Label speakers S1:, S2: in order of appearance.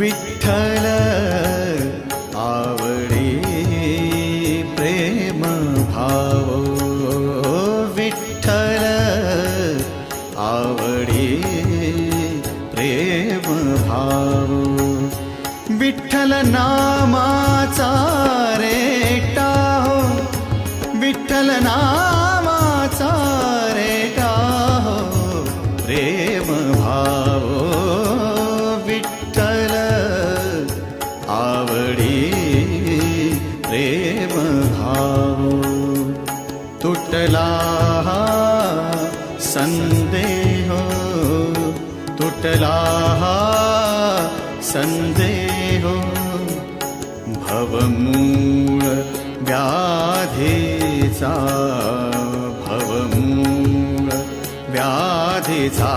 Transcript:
S1: विठ्ठल आवडी प्रेम भाव, विठ्ठल आवडी प्रेम भाव, विठ्ठल नामाचा रेटा हो, विठ्ठल नामाचा रेटा हो प्रेम भाव, विठ्ठल आवडी प्रेम भाव. तुटला संदेह, तुटला संदेह, भवमूळ व्याधीचा, भवमूळ व्याधीचा